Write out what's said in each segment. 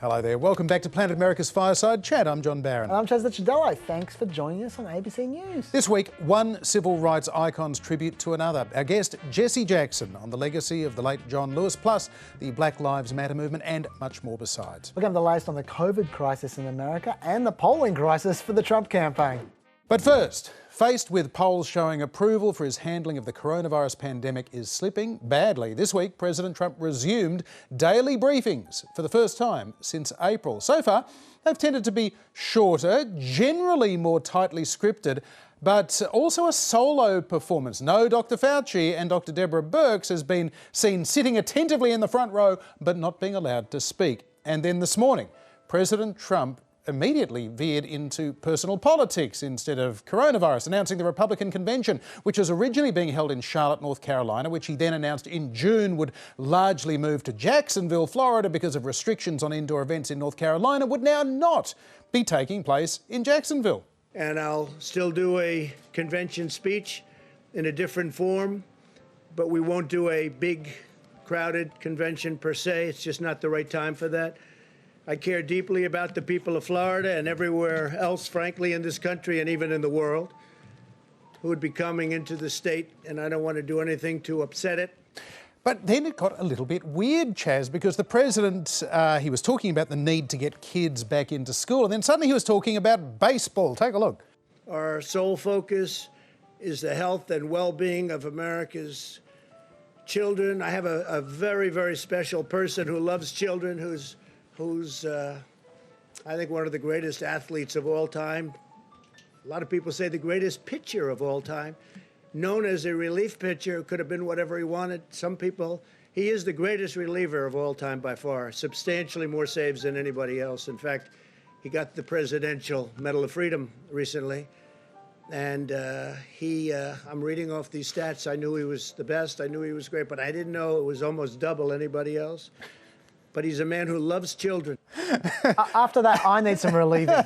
Hello there. Welcome back to Planet America's Fireside Chat. I'm John Barron. And I'm Chaz Ciadello. Thanks for joining us on ABC News. This week, one civil rights icon's tribute to another. Our guest, Jesse Jackson, on the legacy of the late John Lewis, plus the Black Lives Matter movement and much more besides. We're going to have the latest on the COVID crisis in America and the polling crisis for the Trump campaign. But first, faced with polls showing approval for his handling of the coronavirus pandemic is slipping badly. This week, President Trump resumed daily briefings for the first time since April. So far, they've tended to be shorter, generally more tightly scripted, but also a solo performance. No Dr. Fauci, and Dr. Deborah Birx has been seen sitting attentively in the front row, but not being allowed to speak. And then this morning, President Trump immediately veered into personal politics instead of coronavirus, announcing the Republican convention, which was originally being held in Charlotte, North Carolina, which he then announced in June would largely move to Jacksonville, Florida, because of restrictions on indoor events in North Carolina, would now not be taking place in Jacksonville. And I'll still do a convention speech in a different form, but we won't do a big, crowded convention per se. It's just not the right time for that. I care deeply about the people of Florida and everywhere else, frankly, in this country and even in the world, who would be coming into the state, and I don't want to do anything to upset it. But then it got a little bit weird, Chaz, because the president, he was talking about the need to get kids back into school, and then suddenly he was talking about baseball. Take a look. Our sole focus is the health and well-being of America's children. I have a very, very special person who loves children, who's I think one of the greatest athletes of all time. A lot of people say the greatest pitcher of all time. Known as a relief pitcher, could have been whatever he wanted. Some people, he is the greatest reliever of all time by far, substantially more saves than anybody else. In fact, he got the Presidential Medal of Freedom recently. And I'm reading off these stats. I knew he was the best. I knew he was great, but I didn't know it was almost double anybody else. But he's a man who loves children. After that, I need some relieving.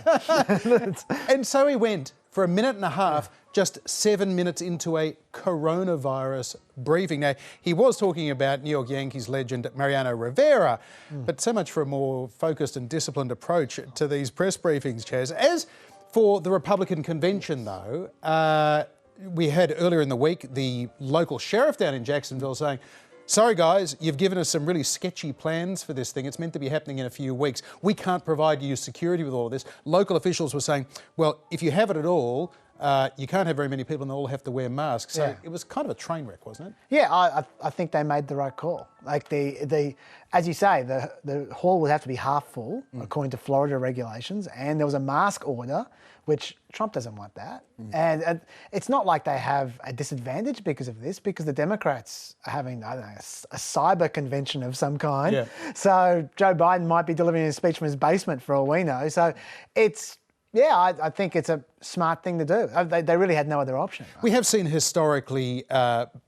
And so he went for a minute and a half, just 7 minutes into a coronavirus briefing. Now, he was talking about New York Yankees legend Mariano Rivera, but so much for a more focused and disciplined approach to these press briefings, Chaz. As for the Republican convention, though, we had earlier in the week the local sheriff down in Jacksonville saying, sorry guys, you've given us some really sketchy plans for this thing. It's meant to be happening in a few weeks. We can't provide you security with all of this. Local officials were saying, well, if you have it at all, you can't have very many people and they all have to wear masks. So it was kind of a train wreck, wasn't it? Yeah, I think they made the right call. Like the as you say, the hall would have to be half full according to Florida regulations, and there was a mask order, which Trump doesn't want that. And it's not like they have a disadvantage because of this, because the Democrats are having, I don't know, a cyber convention of some kind. Yeah. So Joe Biden might be delivering a speech from his basement for all we know. So it's, yeah, I think it's a smart thing to do. They really had no other option. Right? We have seen historically,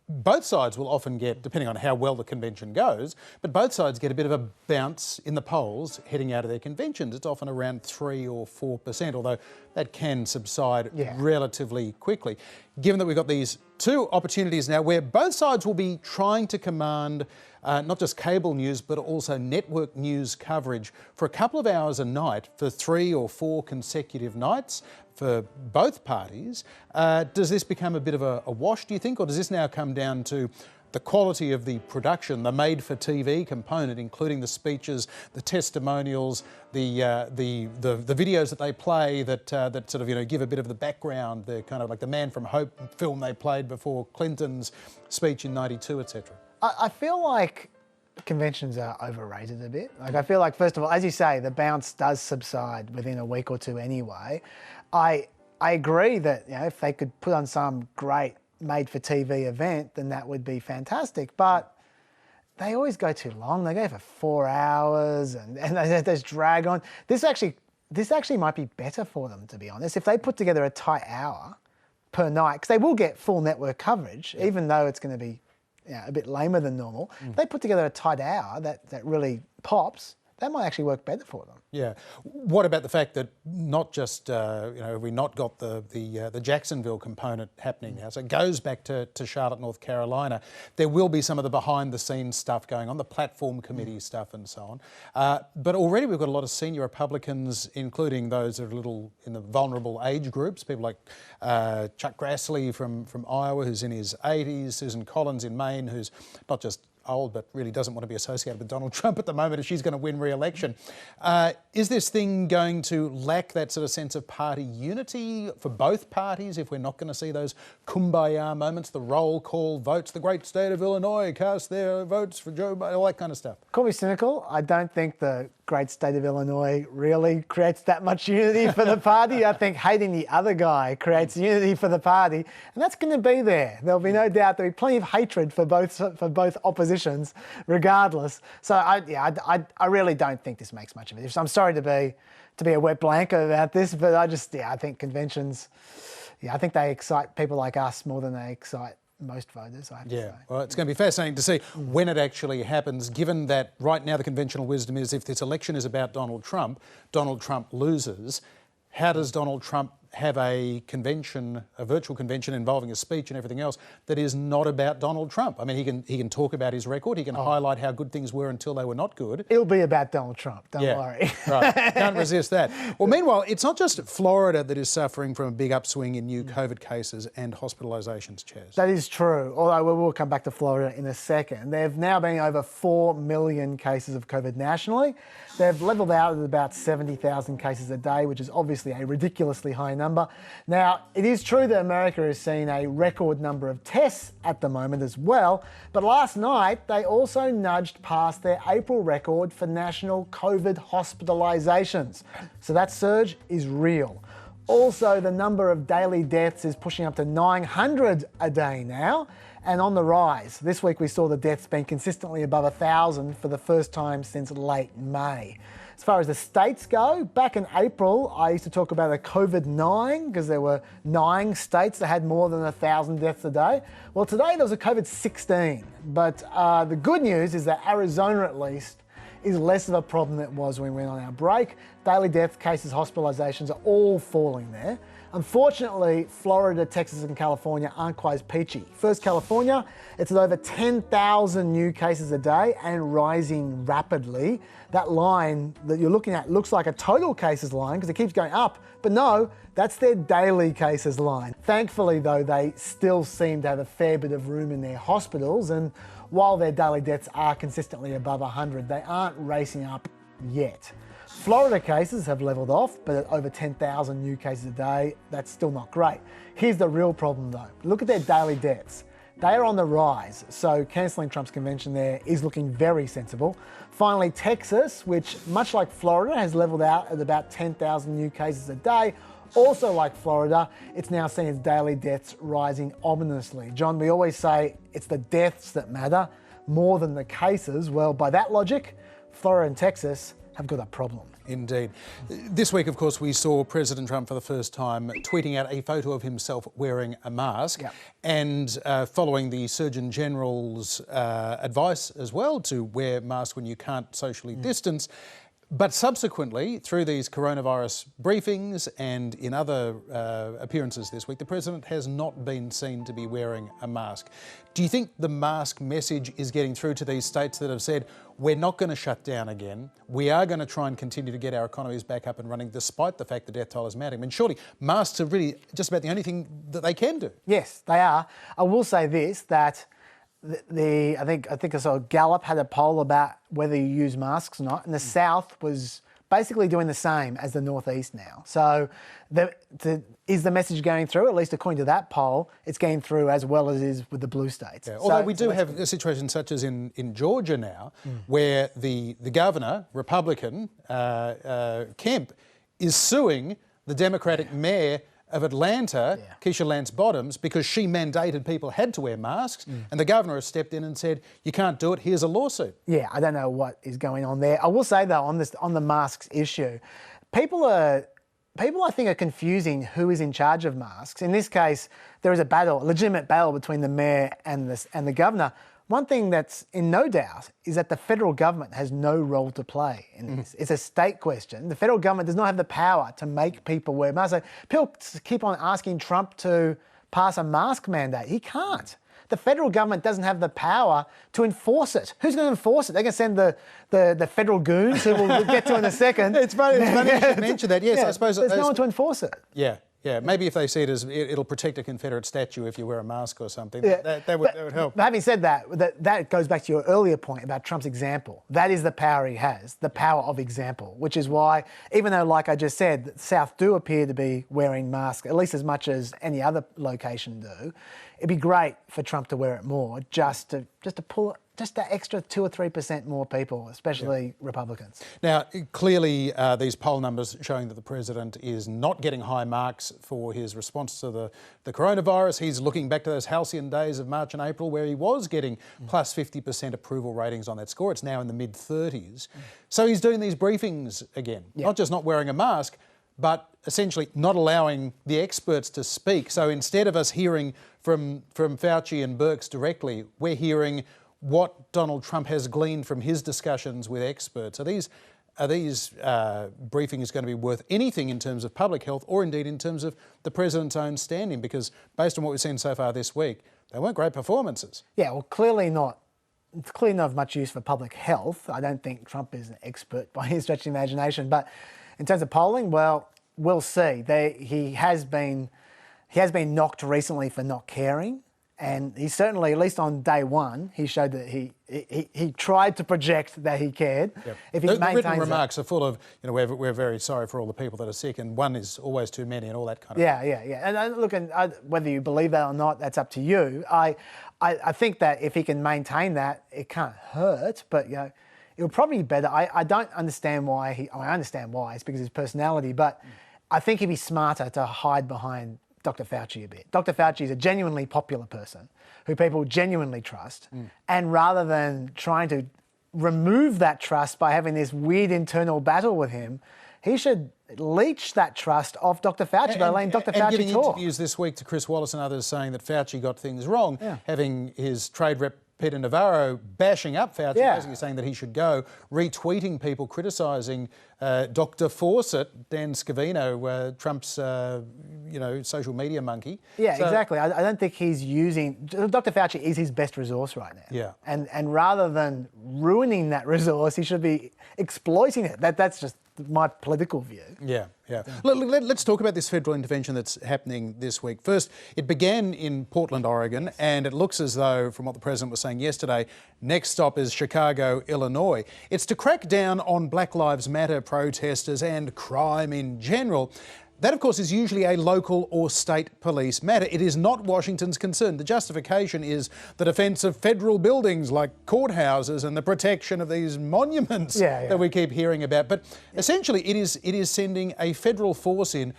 both sides will often get, depending on how well the convention goes, but both sides get a bit of a bounce in the polls heading out of their conventions. It's often around 3 or 4%, although that can subside relatively quickly. Given that we've got these two opportunities now where both sides will be trying to command not just cable news, but also network news coverage for a couple of hours a night for 3 or 4 consecutive nights for both parties. Does this become a bit of a wash, do you think, or does this now come down to the quality of the production, the made-for-TV component, including the speeches, the testimonials, the videos that they play that sort of give a bit of the background, the kind of like the Man from Hope film they played before Clinton's speech in '92, etc. I feel like conventions are overrated a bit. Like I feel like, first of all, as you say, the bounce does subside within a week or two anyway. I agree that if they could put on some great made-for-TV event, then that would be fantastic. But they always go too long. They go for 4 hours and there's drag on. This actually might be better for them, to be honest, if they put together a tight hour per night, because they will get full network coverage, even though it's going to be a bit lamer than normal. If they put together a tight hour that really pops, that might actually work better for them. Yeah. What about the fact that not just have we not got the Jacksonville component happening now? So it goes back to Charlotte, North Carolina. There will be some of the behind-the-scenes stuff going on, the platform committee stuff and so on. But already we've got a lot of senior Republicans, including those that are a little in the vulnerable age groups. People like Chuck Grassley from Iowa, who's in his 80s, Susan Collins in Maine, who's not just old but really doesn't want to be associated with Donald Trump at the moment if she's going to win re-election. Is this thing going to lack that sort of sense of party unity for both parties if we're not going to see those kumbaya moments, the roll call votes, the great state of Illinois cast their votes for Joe Biden, all that kind of stuff? Call me cynical. I don't think the great state of Illinois really creates that much unity for the party. I think hating the other guy creates unity for the party, and that's going to be there. There'll be no doubt there'll be plenty of hatred for both oppositions, regardless. So I really don't think this makes much of it. I'm sorry to be a wet blanket about this, but I think conventions, I think they excite people like us more than they excite most voters, I have to say. Well, it's going to be fascinating to see when it actually happens, given that right now the conventional wisdom is if this election is about Donald Trump loses. How does Donald Trump have a convention, a virtual convention involving a speech and everything else that is not about Donald Trump? I mean, he can talk about his record, he can highlight how good things were until they were not good. It'll be about Donald Trump, don't worry. Right, can't resist that. Well, meanwhile, it's not just Florida that is suffering from a big upswing in new COVID cases and hospitalisations, Chaz. That is true, although we will come back to Florida in a second. There have now been over 4 million cases of COVID nationally. They've levelled out at about 70,000 cases a day, which is obviously a ridiculously high number. Now, it is true that America has seen a record number of tests at the moment as well, but last night they also nudged past their April record for national COVID hospitalisations. So that surge is real. Also, the number of daily deaths is pushing up to 900 a day now and on the rise. This week we saw the deaths being consistently above 1,000 for the first time since late May. As far as the states go, back in April, I used to talk about a COVID-9 because there were 9 states that had more than 1,000 deaths a day. Well, today there was a COVID-16, but the good news is that Arizona at least is less of a problem than it was when we went on our break. Daily death cases, hospitalisations are all falling there. Unfortunately, Florida, Texas and California aren't quite as peachy. First, California, it's at over 10,000 new cases a day and rising rapidly. That line that you're looking at looks like a total cases line because it keeps going up, but no, that's their daily cases line. Thankfully though, they still seem to have a fair bit of room in their hospitals, and while their daily deaths are consistently above 100, they aren't racing up yet. Florida cases have levelled off, but at over 10,000 new cases a day, that's still not great. Here's the real problem though. Look at their daily deaths. They are on the rise, so cancelling Trump's convention there is looking very sensible. Finally, Texas, which much like Florida has levelled out at about 10,000 new cases a day, also like Florida, it's now seeing its daily deaths rising ominously. John, we always say it's the deaths that matter more than the cases. Well, by that logic, Florida and Texas have got a problem. Indeed. This week, of course, we saw President Trump for the first time tweeting out a photo of himself wearing a mask, and following the Surgeon General's advice as well to wear masks when you can't socially distance. But subsequently, through these coronavirus briefings and in other appearances this week, the President has not been seen to be wearing a mask. Do you think the mask message is getting through to these states that have said, we're not going to shut down again, we are going to try and continue to get our economies back up and running despite the fact the death toll is mounting? I mean, surely masks are really just about the only thing that they can do. Yes, they are. I will say this, that I think I saw Gallup had a poll about whether you use masks or not, and the South was basically doing the same as the Northeast now. So is the message going through? At least according to that poll, it's going through as well as is with the blue states. Yeah. Although we do have a situation such as in Georgia now, where the governor, Republican, Kemp, is suing the Democratic mayor of Atlanta, Keisha Lance Bottoms, because she mandated people had to wear masks, and the governor has stepped in and said, you can't do it, here's a lawsuit. Yeah, I don't know what is going on there. I will say though, on the masks issue, people I think are confusing who is in charge of masks. In this case, there is a legitimate battle between the mayor and the governor. one thing that's in no doubt is that the federal government has no role to play in this. It's a state question. The federal government does not have the power to make people wear masks. So people keep on asking Trump to pass a mask mandate. He can't. The federal government doesn't have the power to enforce it. Who's going to enforce it? They're going to send the federal goons, who we'll get to in a second. It's funny you should mention that. Yes, Yeah, I suppose there's no one to enforce it. Yeah. Yeah, maybe if they see it as it'll protect a Confederate statue if you wear a mask or something, Yeah. that would help. But having said that goes back to your earlier point about Trump's example. That is the power he has, the power of example, which is why, even though, like I just said, the South do appear to be wearing masks, at least as much as any other location do, it'd be great for Trump to wear it more, just to pull just that extra 2 or 3% more people, especially Republicans. Now, clearly, these poll numbers showing that the president is not getting high marks for his response to the coronavirus. He's looking back to those halcyon days of March and April where he was getting plus 50% approval ratings on that score. It's now in the mid-30s. So he's doing these briefings again, not just not wearing a mask, but essentially not allowing the experts to speak. So instead of us hearing from Fauci and Birx directly, we're hearing what Donald Trump has gleaned from his discussions with experts. Are these briefings going to be worth anything in terms of public health or indeed in terms of the president's own standing? Because based on what we've seen so far this week, they weren't great performances. Yeah, well, clearly not. It's clearly not of much use for public health. I don't think Trump is an expert by any stretch of the imagination. But in terms of polling, well, we'll see. He has been knocked recently for not caring. And he certainly, at least on day one, he showed that he tried to project that he cared. Yep. If he the maintains written remarks are full of, we're very sorry for all the people that are sick, and one is always too many, and all that kind of thing. Yeah. And look, whether you believe that or not, that's up to you. I think that if he can maintain that, it can't hurt, but it will probably be better. I don't understand why I understand why. It's because of his personality, but I think he'd be smarter to hide behind Dr. Fauci a bit. Dr. Fauci is a genuinely popular person who people genuinely trust. And rather than trying to remove that trust by having this weird internal battle with him, he should leech that trust off Dr. Fauci by letting Dr. Fauci talk. And giving interviews this week to Chris Wallace and others saying that Fauci got things wrong, having his trade rep Peter Navarro bashing up Fauci, basically saying that he should go, retweeting people criticising Dr. Fawcett, Dan Scavino, Trump's, social media monkey. Yeah, so, exactly. I don't think he's using... Dr. Fauci is his best resource right now. Yeah. And rather than ruining that resource, he should be exploiting it. That's just my political view. Yeah. Let's talk about this federal intervention that's happening this week. First, it began in Portland, Oregon, and it looks as though, from what the president was saying yesterday, next stop is Chicago, Illinois. It's to crack down on Black Lives Matter protesters and crime in general. That, of course, is usually a local or state police matter. It is not Washington's concern. The justification is the defence of federal buildings like courthouses and the protection of these monuments that we keep hearing about. But essentially, it is sending a federal force in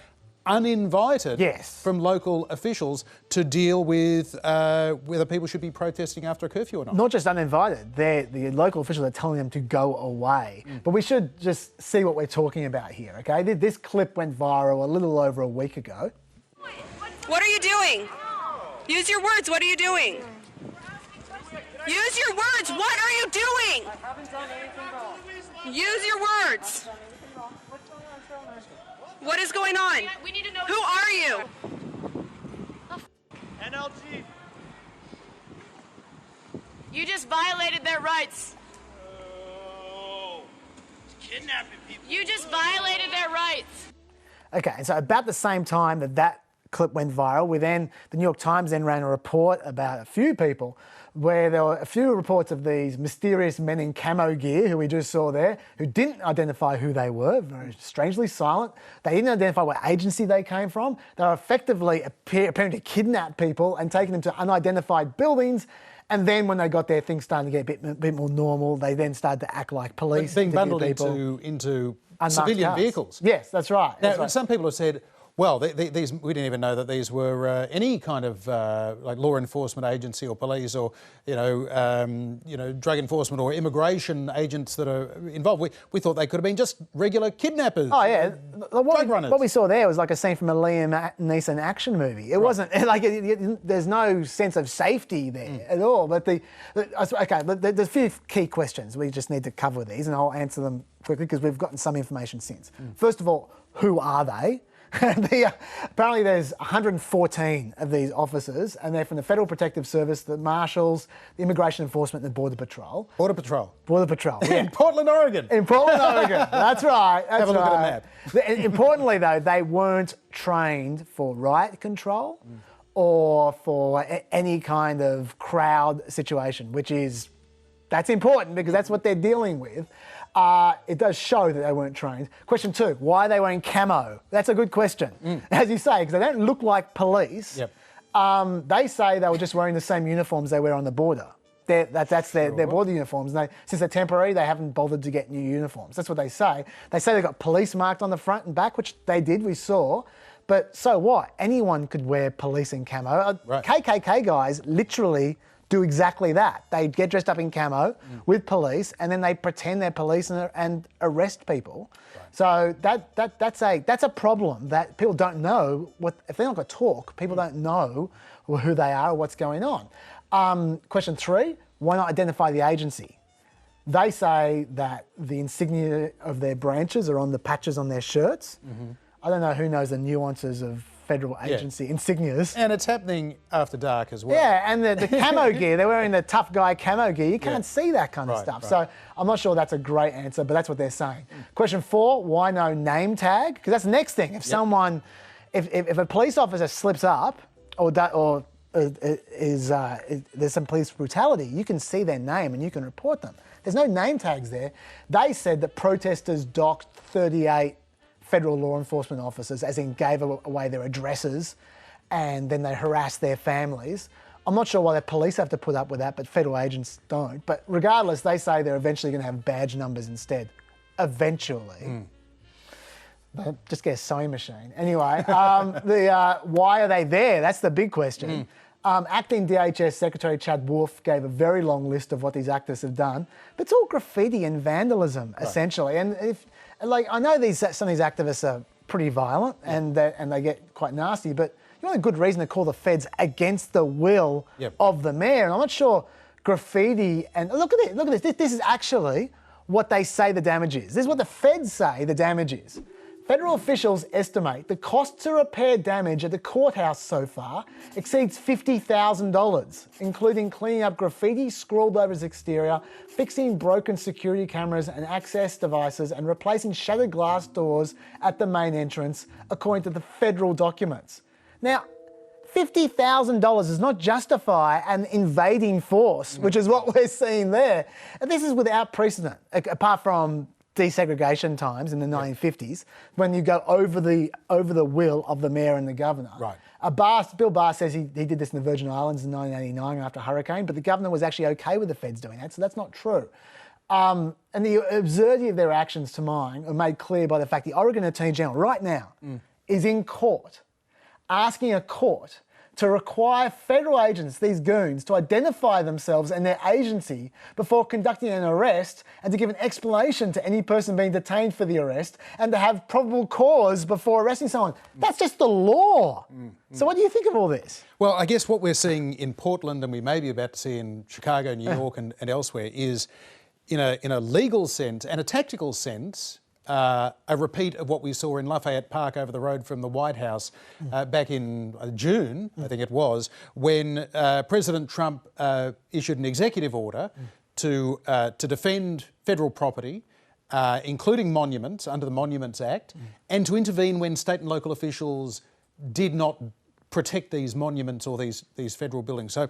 uninvited from local officials to deal with whether people should be protesting after a curfew or not. Not just uninvited, the local officials are telling them to go away. But we should just see what we're talking about here, okay? This clip went viral a little over a week ago. What are you doing? Use your words, what are you doing? Use your words, what are you doing? I haven't done anything wrong. Use your words. What is going on? We need to know. Who are you? NLG. You just violated their rights. Oh, kidnapping people. You just violated their rights. Okay, so about the same time that clip went viral, the New York Times then ran a report about a few people where there were a few reports of these mysterious men in camo gear who we just saw there, who didn't identify who they were, very strangely silent. They didn't identify what agency they came from. They were effectively appearing to kidnap people and taking them to unidentified buildings. And then when they got there, things started to get a bit more normal. They then started to act like police. Being bundled into civilian vehicles. Yes, that's right. Now, some people have said, Well, these we didn't even know that these were any kind of like law enforcement agency or police or drug enforcement or immigration agents that are involved. We thought they could have been just regular kidnappers. Oh yeah, drug runners. What we saw there was like a scene from a Liam Neeson action movie. It wasn't like there's no sense of safety there at all. But there's a few key questions we just need to cover these, and I'll answer them quickly because we've gotten some information since. First of all, who are they? Apparently there's 114 of these officers, and they're from the Federal Protective Service, the Marshals, the Immigration Enforcement and the Border Patrol. Border Patrol. Border Patrol, yeah. In Portland, Oregon. In Portland, Oregon. That's right. Have a look at a map. Importantly, though, they weren't trained for riot control or for any kind of crowd situation, that's important because that's what they're dealing with. It does show that they weren't trained. Question 2, why are they wearing camo? That's a good question, as you say, because they don't look like police. Yep. They say they were just wearing the same uniforms they wear on the border. That's their border uniforms. And since they're temporary, they haven't bothered to get new uniforms. That's what they say. They say they've got police marked on the front and back, which they did, we saw. But so what? Anyone could wear police in camo. Right. KKK guys literally do exactly that. They get dressed up in camo with police, and then they pretend they're police and arrest people. Right. So that's a problem that people don't know. If they're not going to talk, people don't know who they are or what's going on. Question 3, why not identify the agency? They say that the insignia of their branches are on the patches on their shirts. I don't know who knows the nuances of federal agency insignias. And it's happening after dark as well. Yeah, and the camo gear, they're wearing the tough guy camo gear. You can't see that kind of stuff. Right. So I'm not sure that's a great answer, but that's what they're saying. Question 4, why no name tag? Because that's the next thing. If someone, if a police officer slips up or there's some police brutality, you can see their name and you can report them. There's no name tags there. They said that protesters docked 38 federal law enforcement officers, as in gave away their addresses, and then they harassed their families. I'm not sure why the police have to put up with that, but federal agents don't. But regardless, they say they're eventually going to have badge numbers instead. Eventually. But just get a sewing machine. Anyway, why are they there? That's the big question. Acting DHS Secretary Chad Wolf gave a very long list of what these activists have done, but it's all graffiti and vandalism, essentially. And I know some of these activists are pretty violent and they get quite nasty, but you want a good reason to call the feds against the will of the mayor. And I'm not sure graffiti and look at this. This is actually what they say the damage is. This is what the feds say the damage is. Federal officials estimate the cost to repair damage at the courthouse so far exceeds $50,000, including cleaning up graffiti scrawled over its exterior, fixing broken security cameras and access devices, and replacing shattered glass doors at the main entrance, according to the federal documents. Now, $50,000 does not justify an invading force, which is what we're seeing there. And this is without precedent, apart from desegregation times in the 1950s, when you go over the will of the mayor and the governor. Right. Bill Barr says he did this in the Virgin Islands in 1989 after a hurricane, but the governor was actually okay with the feds doing that, so that's not true. And the absurdity of their actions, to mine, are made clear by the fact the Oregon Attorney General right now is in court, asking a court to require federal agents, these goons, to identify themselves and their agency before conducting an arrest, and to give an explanation to any person being detained for the arrest, and to have probable cause before arresting someone. That's just the law. So what do you think of all this? Well, I guess what we're seeing in Portland, and we may be about to see in Chicago, New York and elsewhere, is in a legal sense and a tactical sense, a repeat of what we saw in Lafayette Park over the road from the White House back in June, I think it was, when President Trump issued an executive order to defend federal property, including monuments under the Monuments Act, and to intervene when state and local officials did not protect these monuments or these federal buildings. So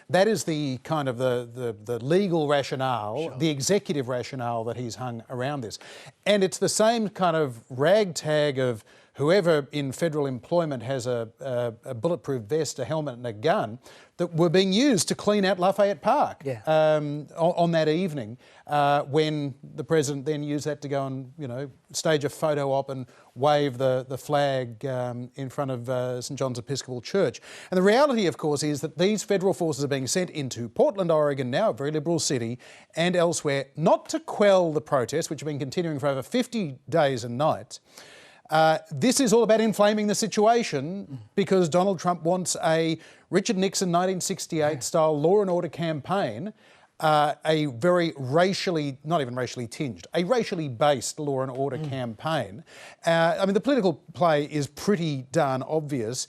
that is the kind of the legal rationale, the executive rationale that he's hung around this. And it's the same kind of ragtag of whoever in federal employment has a bulletproof vest, a helmet and a gun that were being used to clean out Lafayette Park on that evening when the president then used that to go and, stage a photo op and wave the flag in front of St John's Episcopal Church. And the reality, of course, is that these federal forces are being sent into Portland, Oregon, now a very liberal city, and elsewhere, not to quell the protests, which have been continuing for over 50 days and nights. This is all about inflaming the situation because Donald Trump wants a Richard Nixon 1968 style law and order campaign, a very racially, not even racially tinged, a racially based law and order campaign. The political play is pretty darn obvious.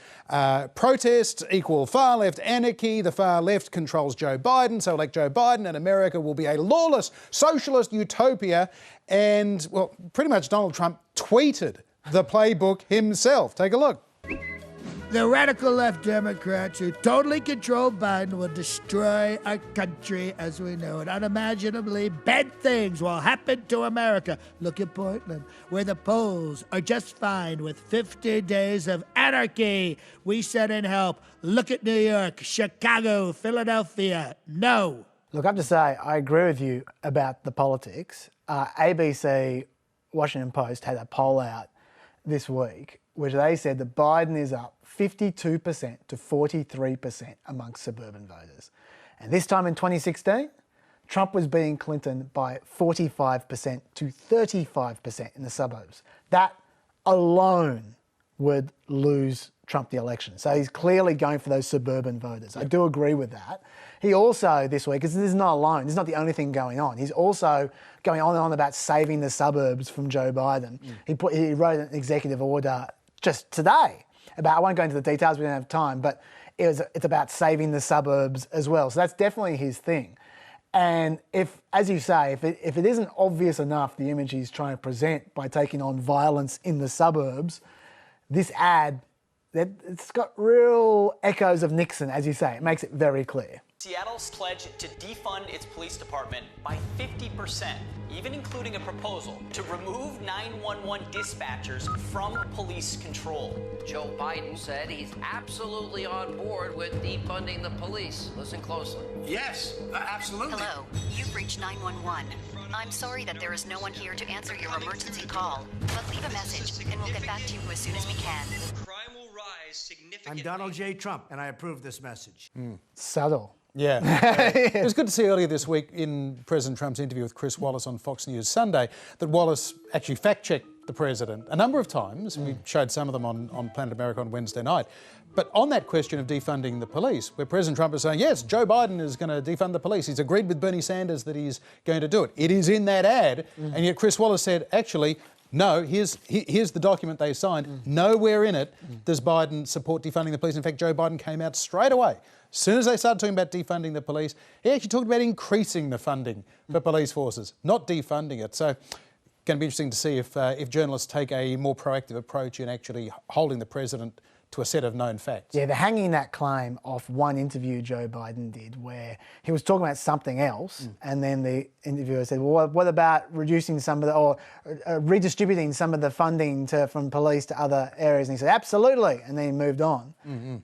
Protests equal far left anarchy. The far left controls Joe Biden, so elect Joe Biden and America will be a lawless socialist utopia. And, well, pretty much Donald Trump tweeted the playbook himself. Take a look. The radical left Democrats who totally control Biden will destroy our country as we know it. Unimaginably bad things will happen to America. Look at Portland, where the polls are just fine with 50 days of anarchy. We sent in help. Look at New York, Chicago, Philadelphia. No. Look, I have to say, I agree with you about the politics. ABC, Washington Post had a poll out this week, which they said that Biden is up 52% to 43% amongst suburban voters. And this time in 2016, Trump was beating Clinton by 45% to 35% in the suburbs. That alone would lose Trump the election. So he's clearly going for those suburban voters. I do agree with that. He also, this week, because this is not alone, this is not the only thing going on, he's also going on and on about saving the suburbs from Joe Biden. He wrote an executive order just today about, I won't go into the details, we don't have time, but it's about saving the suburbs as well. So that's definitely his thing. And if, as you say, if it isn't obvious enough, the image he's trying to present by taking on violence in the suburbs, this ad, it's got real echoes of Nixon, as you say. It makes it very clear. Seattle's pledge to defund its police department by 50%, even including a proposal to remove 911 dispatchers from police control. Joe Biden said he's absolutely on board with defunding the police. Listen closely. Yes, absolutely. Hello, you've reached 911. I'm sorry that there is no one here to answer your emergency call, but leave a message and we'll get back to you as soon as we can. Crime will rise significantly. I'm Donald J. Trump, and I approve this message. Subtle. Yeah. It was good to see earlier this week in President Trump's interview with Chris Wallace on Fox News Sunday that Wallace actually fact-checked the president a number of times. We showed some of them on Planet America on Wednesday night. But on that question of defunding the police, where President Trump is saying, yes, Joe Biden is going to defund the police. He's agreed with Bernie Sanders that he's going to do it. It is in that ad. And yet Chris Wallace said, actually, no, here's the document they signed. Nowhere in it does Biden support defunding the police. In fact, Joe Biden came out straight away. As soon as they started talking about defunding the police, he actually talked about increasing the funding for police forces, not defunding it. So going to be interesting to see if journalists take a more proactive approach in actually holding the president to a set of known facts. Yeah, they're hanging that claim off one interview Joe Biden did where he was talking about something else and then the interviewer said, well, what about reducing some of the, or redistributing some of the funding from police to other areas? And he said, absolutely. And then he moved on.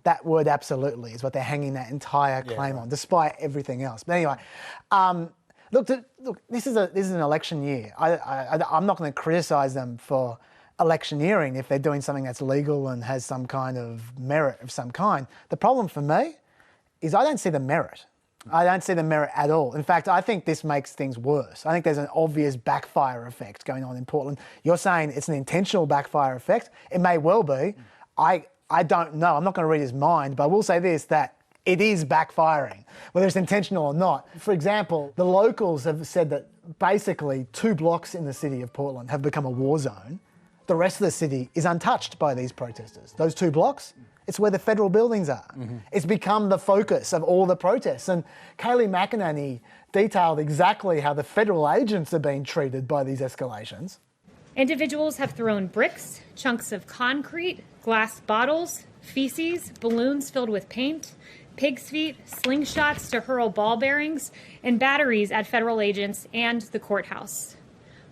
That word absolutely is what they're hanging that entire claim on, despite everything else. But anyway, look, this is an election year. I'm not going to criticise them for electioneering if they're doing something that's legal and has some kind of merit of some kind. The problem for me is I don't see the merit. I don't see the merit at all. In fact, I think this makes things worse. I think there's an obvious backfire effect going on in Portland. You're saying it's an intentional backfire effect. It may well be. I don't know. I'm not going to read his mind, but I will say this, that it is backfiring, whether it's intentional or not. For example, the locals have said that basically 2 blocks in the city of Portland have become a war zone. The rest of the city is untouched by these protesters. Those 2 blocks, it's where the federal buildings are. It's become the focus of all the protests. And Kayleigh McEnany detailed exactly how the federal agents are being treated by these escalations. Individuals have thrown bricks, chunks of concrete, glass bottles, feces, balloons filled with paint, pig's feet, slingshots to hurl ball bearings, and batteries at federal agents and the courthouse.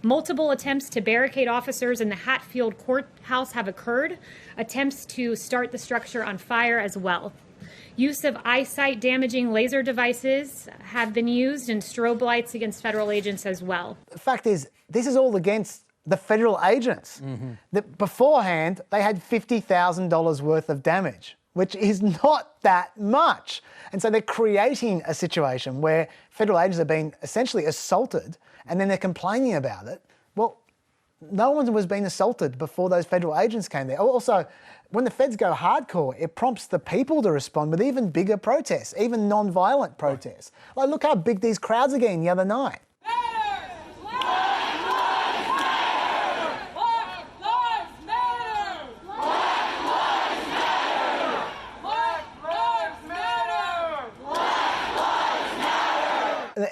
Multiple attempts to barricade officers in the Hatfield courthouse have occurred. Attempts to start the structure on fire as well. Use of eyesight-damaging laser devices have been used and strobe lights against federal agents as well. The fact is, this is all against the federal agents. That beforehand, they had $50,000 worth of damage, which is not that much. And so they're creating a situation where federal agents are being essentially assaulted and then they're complaining about it. Well, no one was being assaulted before those federal agents came there. Also, when the feds go hardcore, it prompts the people to respond with even bigger protests, even non-violent protests. Like, look how big these crowds are getting the other night.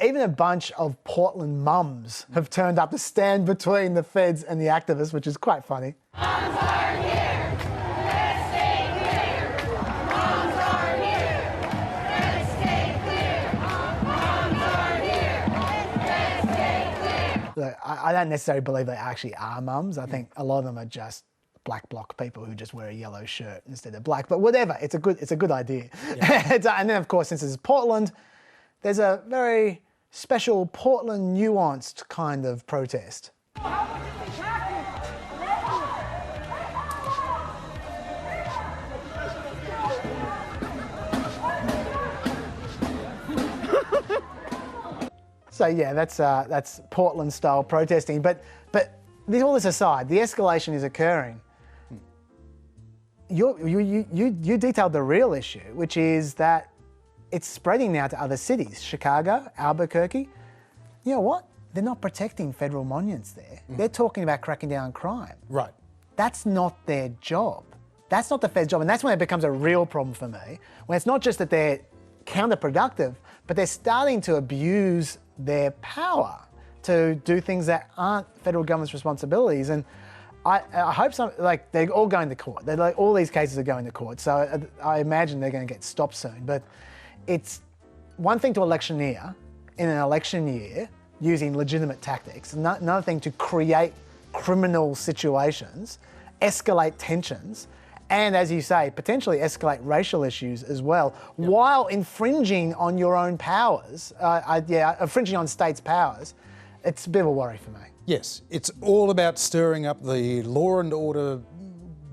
Even a bunch of Portland mums have turned up to stand between the feds and the activists, which is quite funny. Moms are here. Let's stay clear. Moms are here. Let's stay clear. Moms are here. Let's stay clear. Look, I don't necessarily believe they actually are mums. I think a lot of them are just black bloc people who just wear a yellow shirt instead of black. But whatever, it's a good idea. Yeah. And then, of course, since it's Portland, there's a very special Portland nuanced kind of protest. So yeah, that's Portland style protesting. But all this aside, the escalation is occurring. You detailed the real issue, which is that it's spreading now to other cities, Chicago, Albuquerque. You know what? They're not protecting federal monuments there. They're talking about cracking down on crime. Right. That's not their job. That's not the Fed's job. And that's when it becomes a real problem for me. When it's not just that they're counterproductive, but they're starting to abuse their power to do things that aren't federal government's responsibilities. And I hope they're all going to court. All these cases are going to court. So I imagine they're going to get stopped soon. But it's one thing to electioneer in an election year using legitimate tactics, another thing to create criminal situations, escalate tensions, and as you say, potentially escalate racial issues as well, while infringing on your own powers, infringing on states' powers. It's a bit of a worry for me. Yes, it's all about stirring up the law and order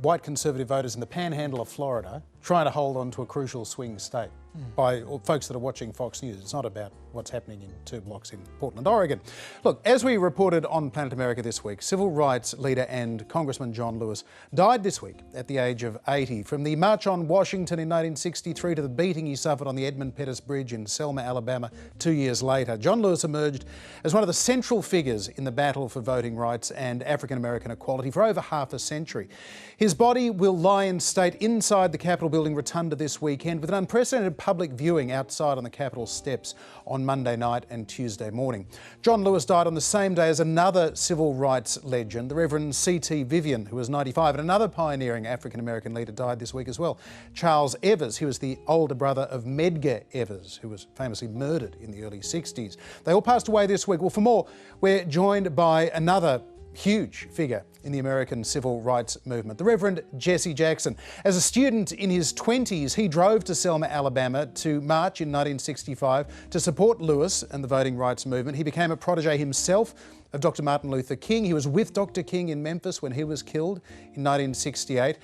white conservative voters in the panhandle of Florida, trying to hold on to a crucial swing state by folks that are watching Fox News. It's not about what's happening in 2 blocks in Portland, Oregon. Look, as we reported on Planet America this week, civil rights leader and Congressman John Lewis died this week at the age of 80. From the March on Washington in 1963 to the beating he suffered on the Edmund Pettus Bridge in Selma, Alabama 2 years later, John Lewis emerged as one of the central figures in the battle for voting rights and African American equality for over half a century. His body will lie in state inside the Capitol building rotunda this weekend, with an unprecedented public viewing outside on the Capitol steps on Monday night and Tuesday morning. John Lewis died on the same day as another civil rights legend, the Reverend C.T. Vivian, who was 95, and another pioneering African American leader died this week as well, Charles Evers. He was the older brother of Medgar Evers, who was famously murdered in the early 60s. They all passed away this week. Well, for more, we're joined by another huge figure in the American civil rights movement, the Reverend Jesse Jackson. As a student in his 20s, he drove to Selma, Alabama to march in 1965 to support Lewis and the voting rights movement. He became a protege himself of Dr. Martin Luther King. He was with Dr. King in Memphis when he was killed in 1968.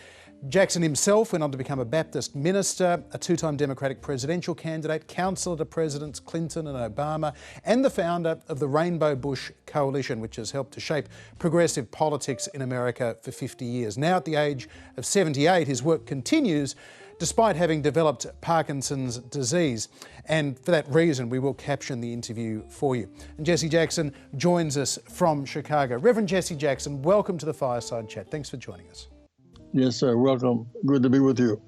Jackson himself went on to become a Baptist minister, a 2-time Democratic presidential candidate, counsellor to Presidents Clinton and Obama, and the founder of the Rainbow Bush Coalition, which has helped to shape progressive politics in America for 50 years. Now at the age of 78, his work continues despite having developed Parkinson's disease. And for that reason, we will caption the interview for you. And Jesse Jackson joins us from Chicago. Reverend Jesse Jackson, welcome to the Fireside Chat. Thanks for joining us. Yes, sir. Welcome. Good to be with you.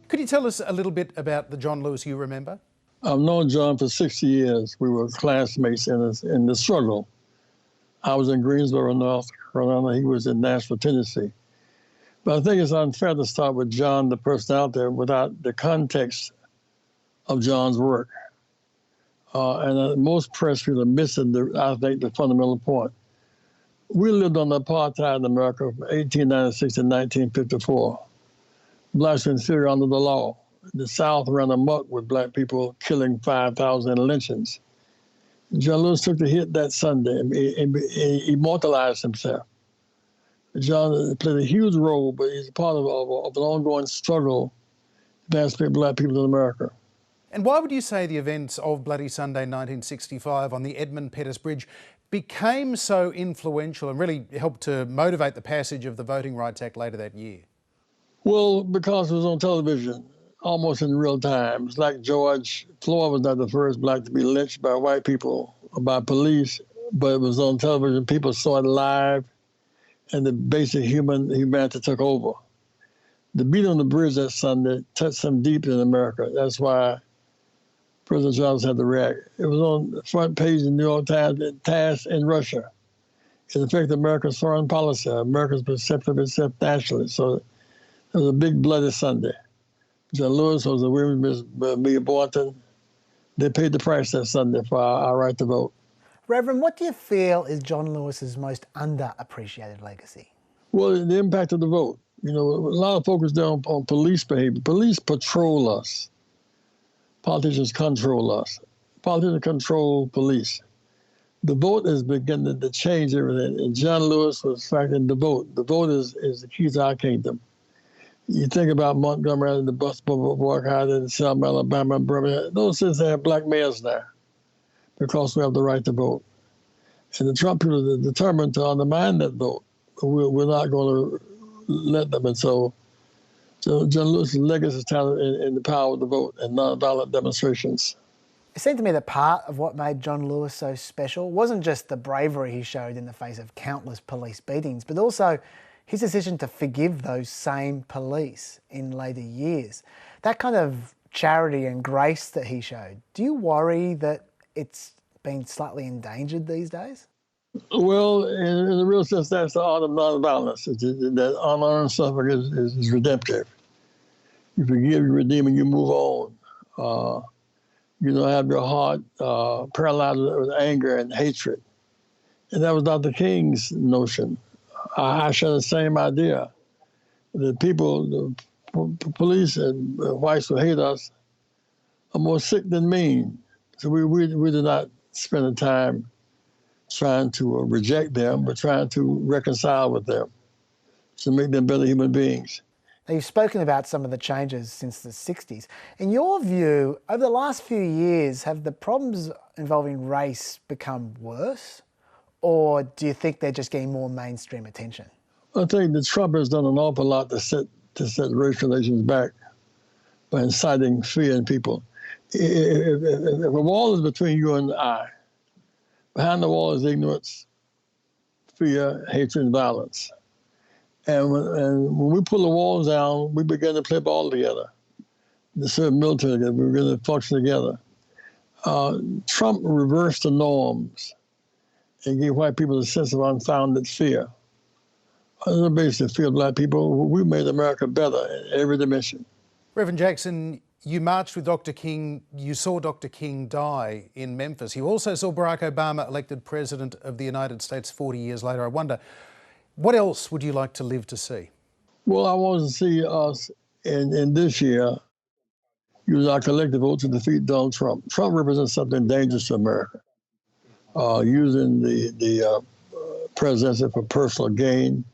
Could you tell us a little bit about the John Lewis you remember? I've known John for 60 years. We were classmates in the struggle. I was in Greensboro, North Carolina. He was in Nashville, Tennessee. But I think it's unfair to start with John, the person out there, without the context of John's work. And most press people are missing, I think, the fundamental point. We lived on apartheid in America from 1896 to 1954. Blacks were inferior under the law. The South ran amok with black people killing 5,000 lynchings. John Lewis took the hit that Sunday and immortalized himself. John played a huge role, but he's part of an ongoing struggle to emancipate black people in America. And why would you say the events of Bloody Sunday 1965 on the Edmund Pettus Bridge became so influential and really helped to motivate the passage of the Voting Rights Act later that year? Well, because it was on television, almost in real time. It's like George Floyd was not the first black to be lynched by white people or by police, but it was on television. People saw it live, and the basic humanity took over. The beat on the bridge that Sunday touched some deep in America. That's why President Johnson had to react. It was on the front page of the New York Times, tasked in Russia. It affected America's foreign policy, America's perception of itself nationally. So it was a big bloody Sunday. John Lewis was a woman, Miss Mia Boynton. They paid the price that Sunday for our right to vote. Reverend, what do you feel is John Lewis's most underappreciated legacy? Well, the impact of the vote. You know, a lot of focus down on police behavior. Police patrol us. Politicians control us. Politicians control police. The vote is beginning to change everything. And John Lewis was factoring the vote. The vote is the key to our kingdom. You think about Montgomery and the bus boycott in Selma, Alabama, and Birmingham. Those cities have black mayors now because we have the right to vote. And the Trump people are determined to undermine that vote. We're not going to let them. And so John Lewis's legacy is talent in the power of the vote and nonviolent demonstrations. It seemed to me that part of what made John Lewis so special wasn't just the bravery he showed in the face of countless police beatings, but also his decision to forgive those same police in later years. That kind of charity and grace that he showed, do you worry that it's been slightly endangered these days? Well, in the real sense, that's the art of nonviolence. That unearned suffering is redemptive. You forgive, you redeem, and you move on. You don't have your heart paralyzed with anger and hatred. And that was Dr. King's notion. I share the same idea. The people, the police and whites who hate us are more sick than mean. So we do not spend the time trying to reject them, but trying to reconcile with them to make them better human beings. Now, you've spoken about some of the changes since the 60s. In your view, over the last few years, have the problems involving race become worse? Or do you think they're just getting more mainstream attention? I think that Trump has done an awful lot to set race relations back by inciting fear in people. If a wall is between you and I, behind the wall is ignorance, fear, hatred, and violence. And when we pull the walls down, we begin to play ball together, to serve military together, we begin to function together. Trump reversed the norms and gave white people a sense of unfounded fear. On the basis of fear of black people, we made America better in every dimension. Reverend Jackson, you marched with Dr. King. You saw Dr. King die in Memphis. You also saw Barack Obama elected President of the United States 40 years later. I wonder, what else would you like to live to see? Well, I want to see us in this year use our collective vote to defeat Donald Trump. Trump represents something dangerous to America. Using the presidency for personal gain,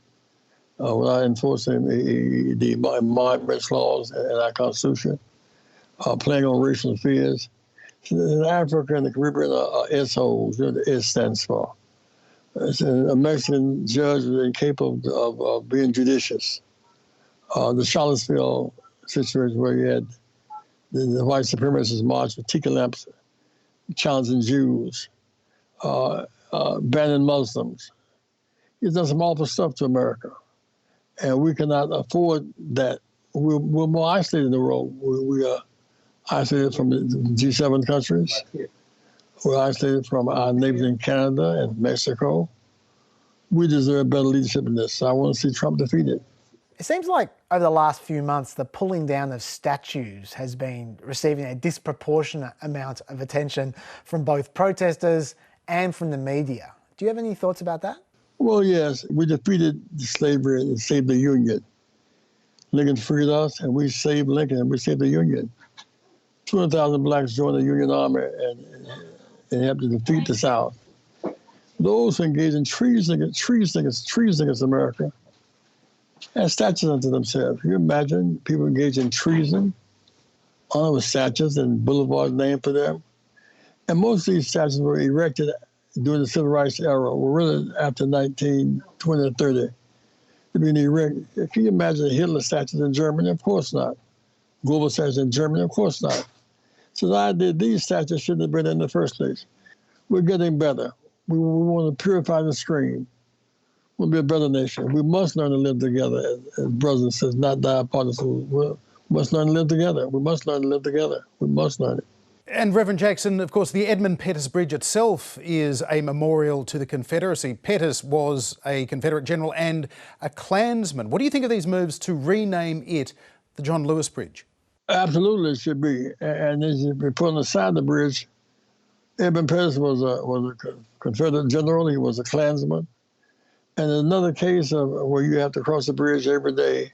without enforcing the environmental laws and our Constitution, playing on racial fears. In Africa and the Caribbean are S-holes, you know, the S stands for. It's a Mexican judge was incapable of being judicious. The Charlottesville situation where you had the white supremacists march with tiki lamps challenging Jews. Banning Muslims. He's done some awful stuff to America. And we cannot afford that. We're more isolated in the world. We are isolated from the G7 countries. We're isolated from our neighbors in Canada and Mexico. We deserve better leadership in this. So I want to see Trump defeated. It seems like over the last few months, the pulling down of statues has been receiving a disproportionate amount of attention from both protesters and from the media. Do you have any thoughts about that? Well, yes, we defeated slavery and saved the Union. Lincoln freed us, and we saved Lincoln, and we saved the Union. 200,000 blacks joined the Union Army and helped to defeat the South. Those who engage in treason against America have statues unto themselves. Can you imagine people engage in treason, honor with statues and boulevards named for them? And most of these statues were erected during the Civil Rights era, were really after 1920 or 30. Can you imagine Hitler statues in Germany? Of course not. Global statues in Germany? Of course not. So the idea these statues shouldn't have been in the first place. We're getting better. We want to purify the stream. We want to be a better nation. We must learn to live together as brothers and sisters, not die apart. We must learn to live together. We must learn to live together. We must learn it. And Reverend Jackson, of course, the Edmund Pettus Bridge itself is a memorial to the Confederacy. Pettus was a Confederate general and a Klansman. What do you think of these moves to rename it the John Lewis Bridge? Absolutely, it should be. And as you put on the side of the bridge, Edmund Pettus was a Confederate general. He was a Klansman. And another case of where you have to cross the bridge every day,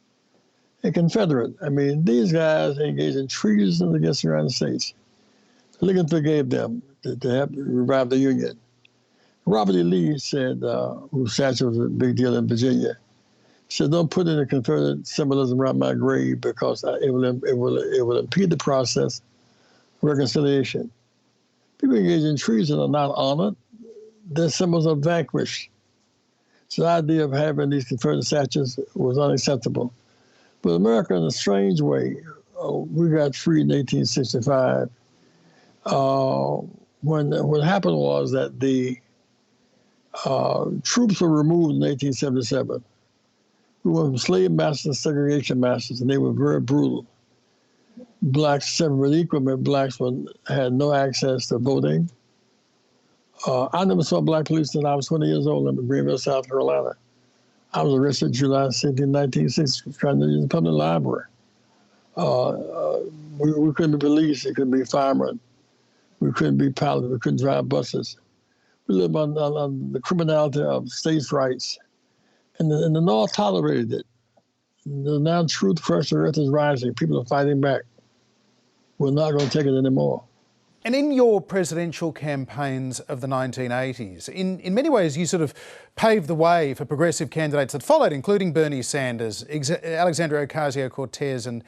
a Confederate. I mean, these guys engaged in treason against the United States. Lincoln forgave them to help revive the Union. Robert E. Lee said, whose statue was a big deal in Virginia, said, don't put any Confederate symbolism around my grave because it will impede the process of reconciliation. People engaged in treason are not honored. Their symbols are vanquished. So the idea of having these Confederate statues was unacceptable. But America, in a strange way, we got free in 1865. What happened was that the troops were removed in 1877. We went from slave masters to segregation masters, and they were very brutal. Blacks separate equal, but blacks had no access to voting. I never saw black police until I was 20 years old in Greenville, South Carolina. I was arrested July 16, 1960, trying to use the public library. We couldn't be police, we couldn't be firemen. We couldn't be pilots, we couldn't drive buses. We lived on the criminality of states' rights. And the North tolerated it. Now truth across the earth is rising. People are fighting back. We're not going to take it anymore. And in your presidential campaigns of the 1980s, in many ways you sort of paved the way for progressive candidates that followed, including Bernie Sanders, Alexandria Ocasio-Cortez and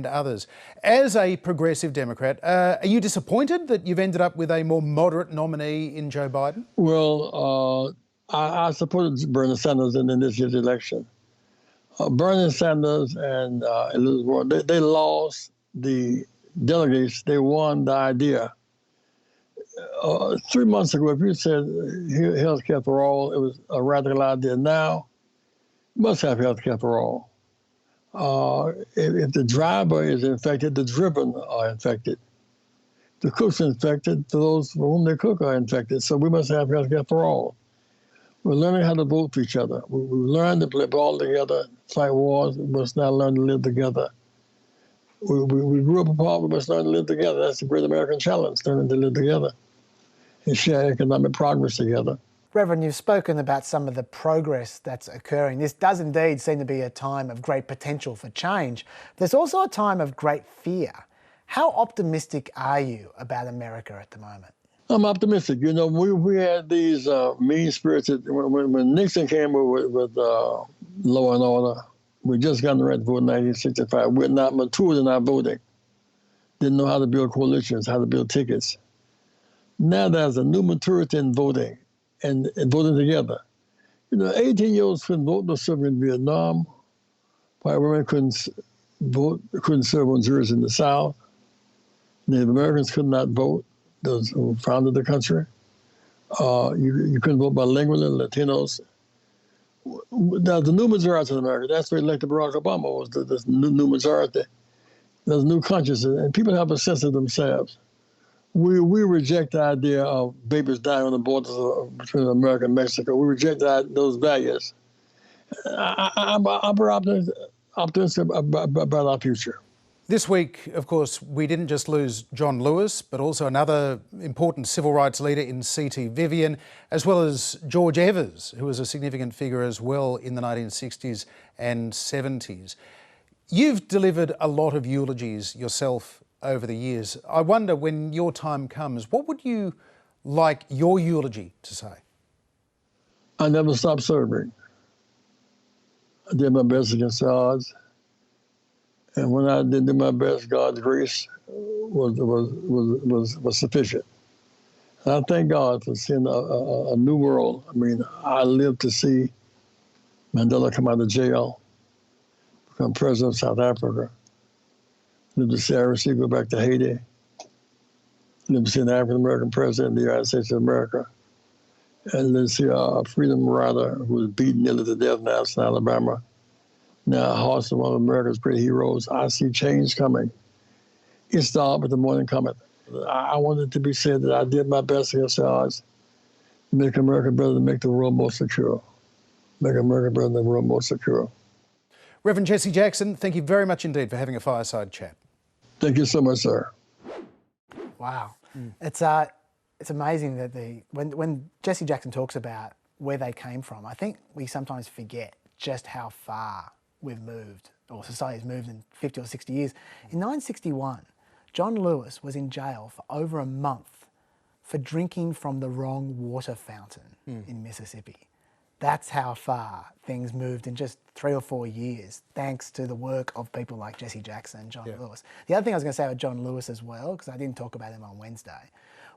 others. As a progressive Democrat, are you disappointed that you've ended up with a more moderate nominee in Joe Biden? Well, I supported Bernie Sanders in this year's election. Bernie Sanders and Elizabeth Warren, they lost the delegates. They won the idea. 3 months ago, if you said health care for all, it was a radical idea. Now, you must have health care for all. If the driver is infected, the driven are infected. The cook's infected, those for whom they cook are infected. So we must have health care for all. We're learning how to vote for each other. We learned to play ball together, fight wars. We must now learn to live together. We grew up apart. We must learn to live together. That's the great American challenge, learning to live together and share economic progress together. Reverend, you've spoken about some of the progress that's occurring. This does indeed seem to be a time of great potential for change. There's also a time of great fear. How optimistic are you about America at the moment? I'm optimistic. You know, we had these mean spirits. When Nixon came with law and order, we just got the right to vote in 1965. We're not matured in our voting. Didn't know how to build coalitions, how to build tickets. Now there's a new maturity in voting and voting together. You know, 18-year-olds couldn't vote no serve in Vietnam. White women couldn't vote, couldn't serve on juries in the South. Native Americans could not vote, those who founded the country. You couldn't vote bilingually, Latinos. There's a new majority in America. That's what elected Barack Obama was, this new majority. There's new consciousness, and people have a sense of themselves. We reject the idea of babies dying on the borders between America and Mexico. We reject those values. I'm very optimistic about our future. This week, of course, we didn't just lose John Lewis, but also another important civil rights leader in C.T. Vivian, as well as George Evers, who was a significant figure as well in the 1960s and 70s. You've delivered a lot of eulogies yourself over the years. I wonder, when your time comes, what would you like your eulogy to say? I never stopped serving. I did my best against the odds. And when I didn't do my best, God's grace was sufficient. And I thank God for seeing a new world. I mean, I lived to see Mandela come out of jail, become president of South Africa, lived to see RC go back to Haiti, lived to see an African American president of the United States of America, and lived to see a freedom rider who was beaten nearly to death in Athens, Alabama. Now, Hearts of one of America's great heroes. I see change coming. It's dark, but the morning cometh. I wanted to be said that I did my best against the odds to make America better, to make the world more secure. Make America better, the world more secure. Reverend Jesse Jackson, thank you very much indeed for having a fireside chat. Thank you so much, sir. Wow. It's amazing that when Jesse Jackson talks about where they came from, I think we sometimes forget just how far we've moved, or society's moved in 50 or 60 years. In 1961, John Lewis was in jail for over a month for drinking from the wrong water fountain in Mississippi. That's how far things moved in just 3 or 4 years, thanks to the work of people like Jesse Jackson and John Lewis. The other thing I was going to say about John Lewis as well, because I didn't talk about him on Wednesday,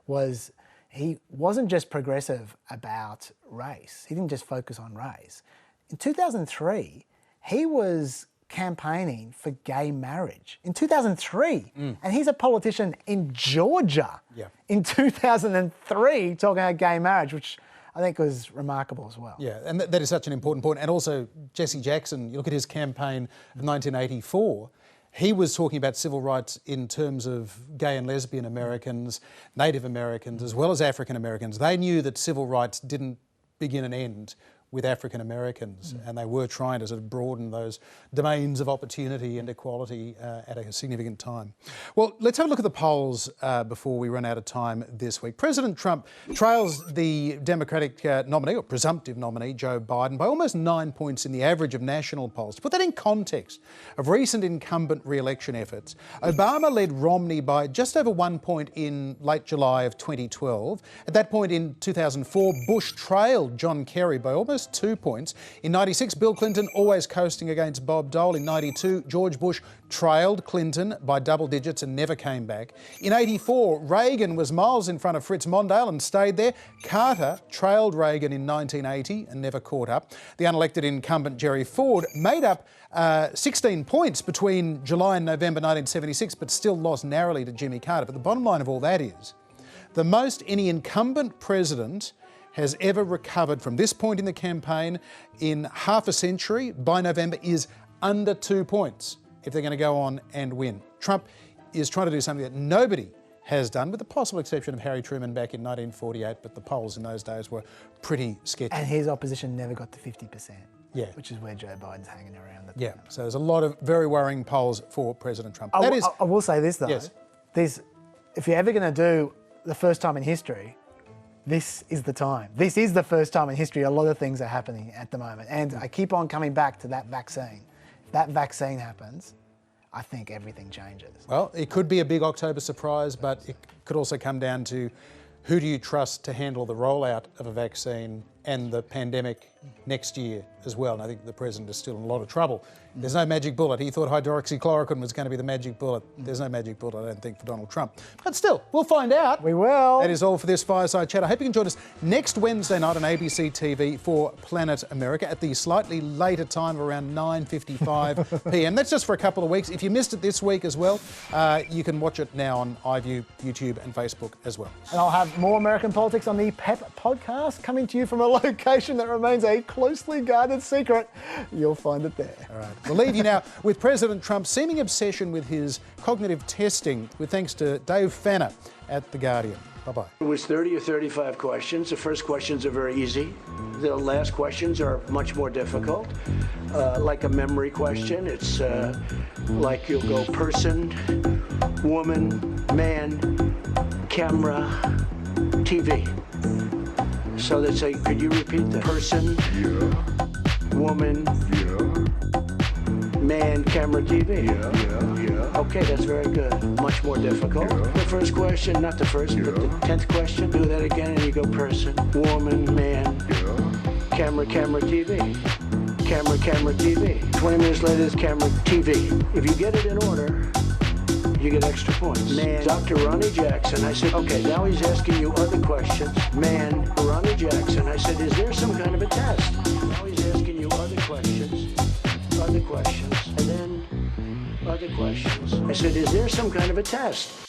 was he wasn't just progressive about race. He didn't just focus on race. In 2003, he was campaigning for gay marriage. In 2003, and he's a politician in Georgia in 2003 talking about gay marriage, which I think was remarkable as well. Yeah, and that is such an important point. And also Jesse Jackson, you look at his campaign of 1984, he was talking about civil rights in terms of gay and lesbian Americans, Native Americans, as well as African Americans. They knew that civil rights didn't begin and end with African Americans, and they were trying to sort of broaden those domains of opportunity and equality at a significant time. Well, let's have a look at the polls before we run out of time this week. President Trump trails the Democratic nominee, or presumptive nominee, Joe Biden, by almost 9 points in the average of national polls. To put that in context of recent incumbent re-election efforts, Obama led Romney by just over 1 point in late July of 2012. At that point in 2004, Bush trailed John Kerry by almost 2 points. In 96, Bill Clinton always coasting against Bob Dole. In 92, George Bush trailed Clinton by double digits and never came back. In 84, Reagan was miles in front of Fritz Mondale and stayed there. Carter trailed Reagan in 1980 and never caught up. The unelected incumbent Jerry Ford made up 16 points between July and November 1976, but still lost narrowly to Jimmy Carter. But the bottom line of all that is, the most any incumbent president has ever recovered from this point in the campaign in half a century by November is under 2 points if they're going to go on and win. Trump is trying to do something that nobody has done, with the possible exception of Harry Truman back in 1948, but the polls in those days were pretty sketchy. And his opposition never got to 50%, yeah, which is where Joe Biden's hanging around. Yeah, so there's a lot of very worrying polls for President Trump. I will say this though, yes, if you're ever going to do the first time in history, this is the time. This is the first time in history a lot of things are happening at the moment. And I keep on coming back to that vaccine. If that vaccine happens, I think everything changes. Well, it could be a big October surprise, but it could also come down to who do you trust to handle the rollout of a vaccine and the pandemic next year as well. And I think the president is still in a lot of trouble. There's no magic bullet. He thought hydroxychloroquine was going to be the magic bullet. There's no magic bullet, I don't think, for Donald Trump. But still, we'll find out. We will. That is all for this Fireside Chat. I hope you can join us next Wednesday night on ABC TV for Planet America at the slightly later time of around 9:55 p.m. That's just for a couple of weeks. If you missed it this week as well, you can watch it now on iView, YouTube and Facebook as well. And I'll have more American politics on the PEP podcast, coming to you from a location that remains a closely guarded secret. You'll find it there. All right. We'll leave you now with President Trump's seeming obsession with his cognitive testing, with thanks to Dave Fanner at The Guardian. Bye. Bye-bye. It was 30 or 35 questions. The first questions are very easy. The last questions are much more difficult. Like a memory question, it's like you'll go person, woman, man, camera, TV. So they say, could you repeat that? Person, woman, man, camera, TV. Okay, that's very good. Much more difficult. The first question, not the first, but the 10th question. Do that again and you go person, woman, man, camera, TV. Camera, TV. 20 minutes later, it's camera, TV. If you get it in order, you get extra points. Man, Dr. Ronnie Jackson. I said, okay, now he's asking you other questions. Man, Ronnie Jackson. I said, is there some kind of a test? Now he's asking you other questions, and then other questions. I said, is there some kind of a test?